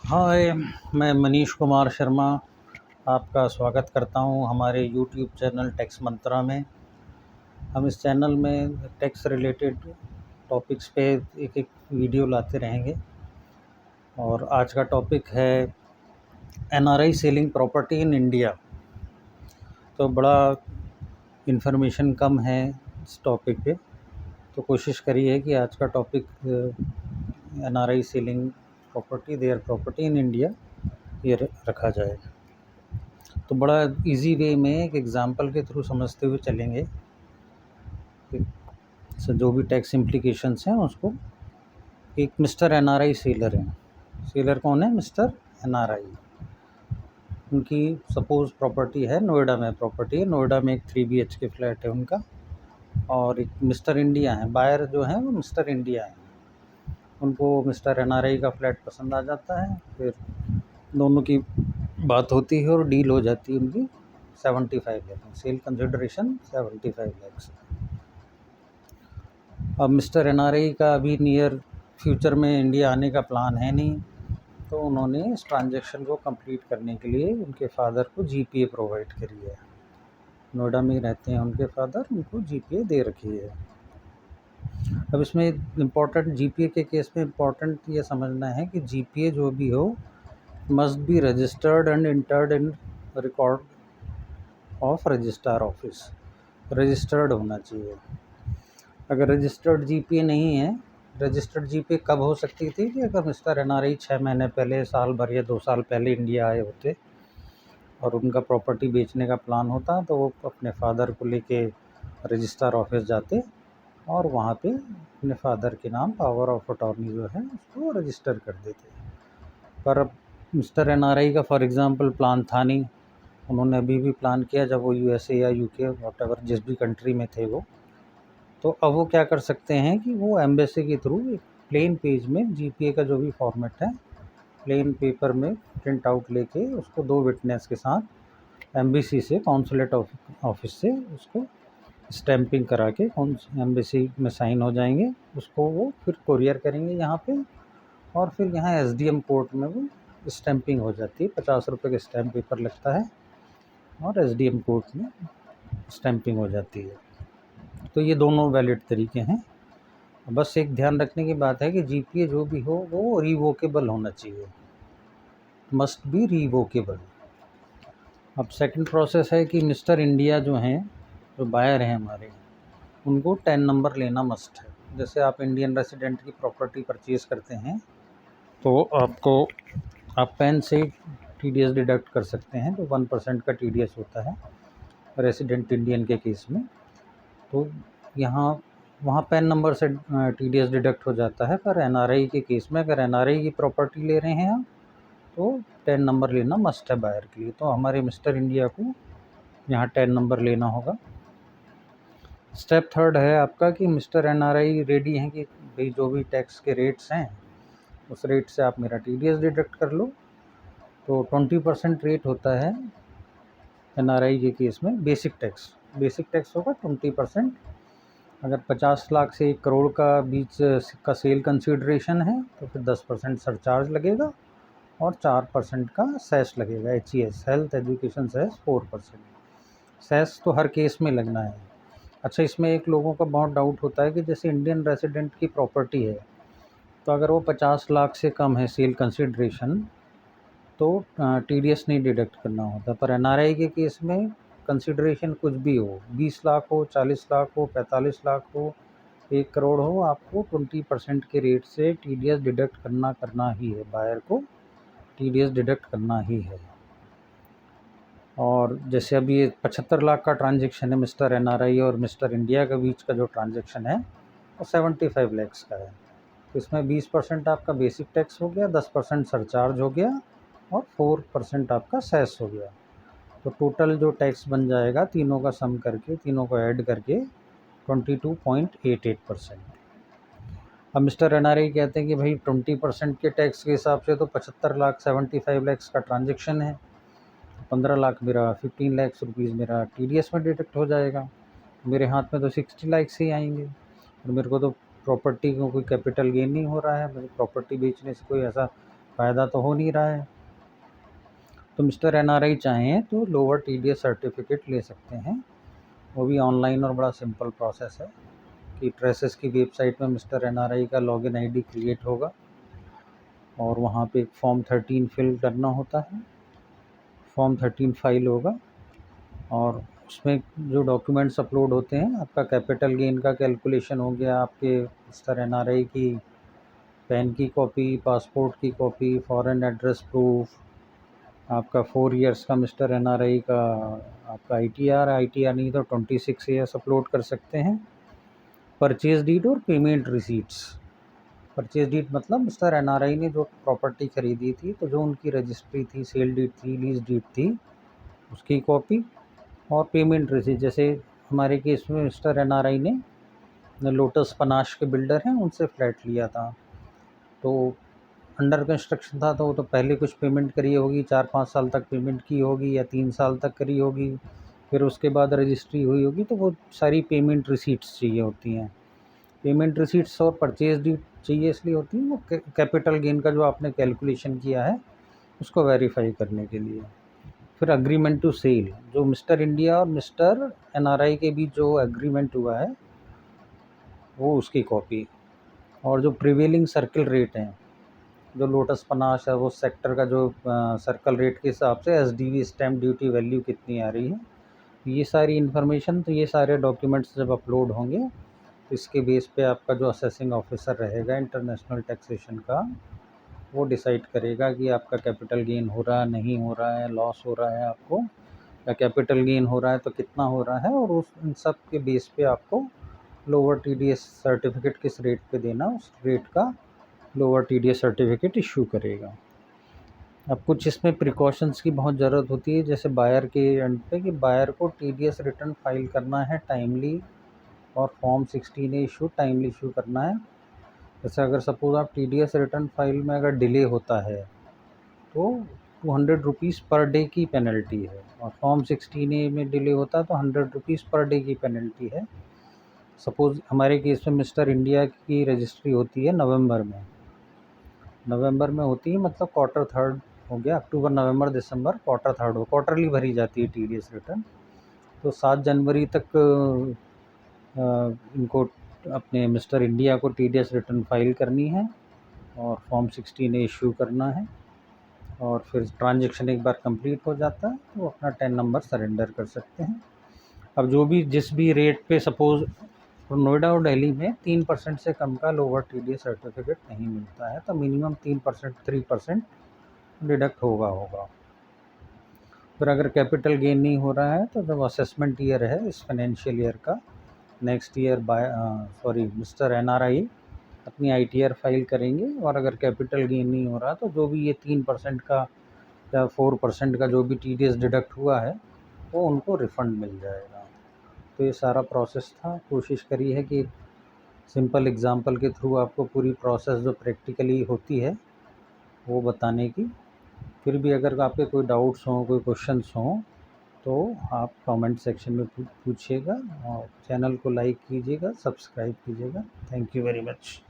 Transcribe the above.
हाय, मैं मनीष कुमार शर्मा आपका स्वागत करता हूं हमारे यूट्यूब चैनल टैक्स मंत्रा में। हम इस चैनल में टैक्स रिलेटेड टॉपिक्स पे एक एक वीडियो लाते रहेंगे और आज का टॉपिक है NRI selling property in India. तो बड़ा इन्फॉर्मेशन कम है इस टॉपिक पे, तो कोशिश करिए कि आज का topic NRI selling property their property in India ये रखा जाए। तो बड़ा इजी वे में एक एग्जांपल के थ्रू समझते हुए चलेंगे जो भी टैक्स इम्प्लीकेशंस हैं उसको। एक मिस्टर एनआरआई सेलर हैं। सेलर कौन है? Mister NRI. उनकी सपोज प्रॉपर्टी है नोएडा में, प्रॉपर्टी है नोएडा में, एक 3 BHK फ्लैट है उनका। और एक मिस्टर इंडिया है, बायर जो है वो मिस्टर इंडिया है। उनको मिस्टर एनआरआई का फ्लैट पसंद आ जाता है, फिर दोनों की बात होती है और डील हो जाती है उनकी 75 लाख, सेल कंसिडरेशन 75 लाख। अब मिस्टर एनआरआई का अभी नियर फ्यूचर में इंडिया आने का प्लान है नहीं, तो उन्होंने इस ट्रांजैक्शन को कंप्लीट करने के लिए उनके फादर को जीपीए प्रोवाइड करी है। नोएडा में ही रहते हैं उनके फादर, उनको जीपीए दे रखी है। अब इसमें इम्पोर्टेंट जीपीए के केस में इम्पोर्टेंट ये समझना है कि जीपीए जो भी हो must be registered and entered in record of registrar office. Registered होना चाहिए। अगर रजिस्टर्ड जीपीए नहीं है, रजिस्टर्ड जीपीए कब हो सकती थी कि अगर मिस्टर एनआरआई 6 महीने पहले, साल भर या 2 साल पहले इंडिया आए होते और उनका प्रॉपर्टी बेचने का प्लान होता, तो वो अपने फादर को लेके रजिस्ट्रार ऑफिस जाते और वहाँ पे अपने फादर के नाम पावर ऑफ अटॉर्नी जो है उसको रजिस्टर कर देते। पर अब मिस्टर एनआरआई का फॉर एग्ज़ाम्पल प्लान था नहीं। उन्होंने अभी भी प्लान किया जब वो यूएसए या यूके वॉटएवर जिस भी कंट्री में थे वो, तो अब वो क्या कर सकते हैं कि वो एम्बेसी के थ्रू एक प्लेन पेज में जीपीए का जो भी फॉर्मेट है, प्लेन पेपर में प्रिंट आउट लेके उसको 2 विटनेस के साथ एम्बेसी से, कॉन्सुलेट ऑफिस से उसको स्टैंपिंग करा के एम्बेसी में साइन हो जाएंगे। उसको वो फिर कोरियर करेंगे यहाँ पे और फिर यहाँ एसडीएम कोर्ट में वो स्टैंपिंग हो जाती है। 50 रुपये का स्टैम्प पेपर लगता है और एसडीएम कोर्ट में स्टैंपिंग हो जाती है। तो ये दोनों वैलिड तरीके हैं। बस एक ध्यान रखने की बात है कि जीपीए जो भी हो वो रिवोकेबल होना चाहिए, मस्ट बी रिवोकेबल। अब सेकंड प्रोसेस है कि मिस्टर इंडिया जो हैं, जो बायर हैं हमारे, उनको 10 नंबर लेना मस्ट है। जैसे आप इंडियन रेसिडेंट की प्रॉपर्टी परचेज़ करते हैं तो आप पैन से टीडीएस डिडक्ट कर सकते हैं, तो 1% का टीडीएस होता है रेसिडेंट इंडियन के केस में। तो वहाँ पैन नंबर से टीडीएस डिडक्ट हो जाता है। पर एनआरआई के केस में अगर एनआरआई की प्रॉपर्टी ले रहे हैं आप, तो 10 नंबर लेना मस्ट है बायर के लिए। तो हमारे मिस्टर इंडिया को यहाँ 10 नंबर लेना होगा। स्टेप थर्ड है आपका कि मिस्टर एनआरआई रेडी हैं कि भाई जो भी टैक्स के रेट्स हैं उस रेट से आप मेरा टीडीएस डिडक्ट कर लो। तो 20% रेट होता है एनआरआई के केस में। बेसिक टैक्स होगा 20%। अगर 50 लाख से 1 करोड़ का बीच का सेल कंसिडरेशन है तो फिर 10% सरचार्ज लगेगा और 4% का सेस लगेगा। HES, health education cess 4%। Cess तो हर केस में लगना है। अच्छा, इसमें एक लोगों का बहुत डाउट होता है कि जैसे इंडियन रेसिडेंट की प्रॉपर्टी है, तो अगर वो 50 लाख से कम है सेल कंसिडरेशन तो टीडीएस नहीं डिडक्ट करना होता। पर एनआरआई के केस में कंसिडरेशन कुछ भी हो, 20 लाख हो, 40 लाख हो, 45 लाख हो, 1 करोड़ हो, आपको 20% के रेट से टीडीएस डिडक्ट करना ही है। बायर को टीडीएस डिडक्ट करना ही है। और जैसे अभी ये 75 लाख का ट्रांजैक्शन है मिस्टर एनआरआई और मिस्टर इंडिया के बीच का जो ट्रांजैक्शन है वो 75 लाख का है। तो इसमें 20% आपका बेसिक टैक्स हो गया, 10% सरचार्ज हो गया और 4% आपका सेस हो गया। तो टोटल जो टैक्स बन जाएगा तीनों का सम करके, तीनों को ऐड करके 22.88%। अब मिस्टर एनआरआई कहते हैं कि भाई 20% के टैक्स के हिसाब से तो 75 लाख 75 लाख का ट्रांजैक्शन है, 15 लाख मेरा 15 लाख रुपीज़ मेरा टीडीएस में डिडक्ट हो जाएगा। मेरे हाथ में तो 60 लाख से ही आएंगे और मेरे को तो प्रॉपर्टी को कोई कैपिटल गेन नहीं हो रहा है। मुझे प्रॉपर्टी बेचने से कोई ऐसा फ़ायदा तो हो नहीं रहा है। तो मिस्टर एनआरआई चाहें तो लोअर टीडीएस सर्टिफिकेट ले सकते हैं, वो भी ऑनलाइन और बड़ा सिंपल प्रोसेस है कि ट्रेसेस की वेबसाइट में मिस्टर एनआरआई का लॉगिन आईडी क्रिएट होगा और वहाँ पे एक फॉर्म 13 फिल करना होता है, फॉर्म 13 फाइल होगा और उसमें जो डॉक्यूमेंट्स अपलोड होते हैं, आपका कैपिटल गेन का कैलकुलेशन हो गया, आपके मिस्टर एनआरआई की पैन की कॉपी, पासपोर्ट की कॉपी, फॉरेन एड्रेस प्रूफ, आपका 4 इयर्स का मिस्टर एनआरआई का आपका आईटीआर नहीं तो 26 ईयर्स अपलोड कर सकते हैं। परचेज डीड और पेमेंट रिसीट्स। परचेज डीड मतलब मिस्टर एनआरआई ने जो प्रॉपर्टी खरीदी थी तो जो उनकी रजिस्ट्री थी, सेल डीड थी, लीज डीड थी, उसकी कॉपी और पेमेंट रिसीट। जैसे हमारे केस में मिस्टर एनआरआई ने लोटस पनाश के बिल्डर हैं, उनसे फ्लैट लिया था, तो अंडर कंस्ट्रक्शन था तो वो तो पहले कुछ पेमेंट करी होगी, 4-5 साल तक पेमेंट की होगी या 3 साल तक करी होगी, फिर उसके बाद रजिस्ट्री हुई होगी, तो वो सारी पेमेंट रिसीट्स चाहिए होती हैं। पेमेंट रिसीट्स और परचेज डीड चाहिए इसलिए होती है, वो कैपिटल गेन का जो आपने कैलकुलेशन किया है उसको वेरीफाई करने के लिए। फिर अग्रीमेंट टू सेल, जो मिस्टर इंडिया और मिस्टर एनआरआई के बीच जो एग्रीमेंट हुआ है वो उसकी कॉपी, और जो प्रिवेलिंग सर्किल रेट हैं, जो लोटस पनाश है वो सेक्टर का जो सर्कल रेट के हिसाब से एसडीवी स्टैम्प ड्यूटी वैल्यू कितनी आ रही है, ये सारी इन्फॉर्मेशन, तो ये सारे डॉक्यूमेंट्स जब अपलोड होंगे तो इसके बेस पे आपका जो असेसिंग ऑफिसर रहेगा इंटरनेशनल टैक्सेशन का, वो डिसाइड करेगा कि आपका कैपिटल गेन हो रहा है, नहीं हो रहा है, लॉस हो रहा है आपको, या कैपिटल गेन हो रहा है तो कितना हो रहा है, और उस इन सब के बेस पे आपको लोअर टीडीएस सर्टिफिकेट किस रेट पे देना, उस रेट का लोअर टीडीएस सर्टिफिकेट इशू करेगा। अब कुछ इसमें प्रिकॉशंस की बहुत ज़रूरत होती है, जैसे बायर के एंड पे कि बायर को टीडीएस रिटर्न फाइल करना है टाइमली, और form 16A issue timely issue करना है। जैसे अगर सपोज़ आप टीडीएस रिटर्न फाइल में अगर डिले होता है तो 200 रुपीज़ पर डे की पेनल्टी है, और फॉर्म 16A में डिले होता है तो 100 रुपीज़ पर डे की पेनल्टी है। सपोज़ हमारे केस में मिस्टर इंडिया की रजिस्ट्री होती है नवंबर में होती है, मतलब क्वार्टर थर्ड हो गया, अक्टूबर नवंबर दिसंबर क्वार्टर थर्ड हो, क्वार्टरली भरी जाती है टीडीएस रिटर्न। तो 7 जनवरी तक इनको अपने मिस्टर इंडिया को टीडीएस रिटर्न फाइल करनी है और फॉर्म 16A इशू करना है, और फिर ट्रांजैक्शन एक बार कंप्लीट हो जाता है तो अपना 10 नंबर सरेंडर कर सकते हैं। अब जो भी जिस भी रेट पे, सपोज़ नोएडा और दिल्ली में 3% से कम का लोअर टीडीएस सर्टिफिकेट नहीं मिलता है, तो मिनिमम 3% डिडक्ट होगा। फिर अगर कैपिटल गेन नहीं हो रहा है तो जब असेसमेंट ईयर है इस फाइनेंशियल ईयर का, नेक्स्ट ईयर मिस्टर एनआरआई अपनी आईटीआर फाइल करेंगे, और अगर कैपिटल गेन नहीं हो रहा तो जो भी ये 3% का या 4% का जो भी टीडीएस डिडक्ट हुआ है वो उनको रिफ़ंड मिल जाएगा। तो ये सारा प्रोसेस था। कोशिश करी है कि सिंपल एग्जांपल के थ्रू आपको पूरी प्रोसेस जो प्रैक्टिकली होती है वो बताने की। फिर भी अगर आपके कोई डाउट्स हों, कोई क्वेश्चंस हों, तो आप कमेंट सेक्शन में पूछिएगा, और चैनल को लाइक कीजिएगा, सब्सक्राइब कीजिएगा। Thank you very much.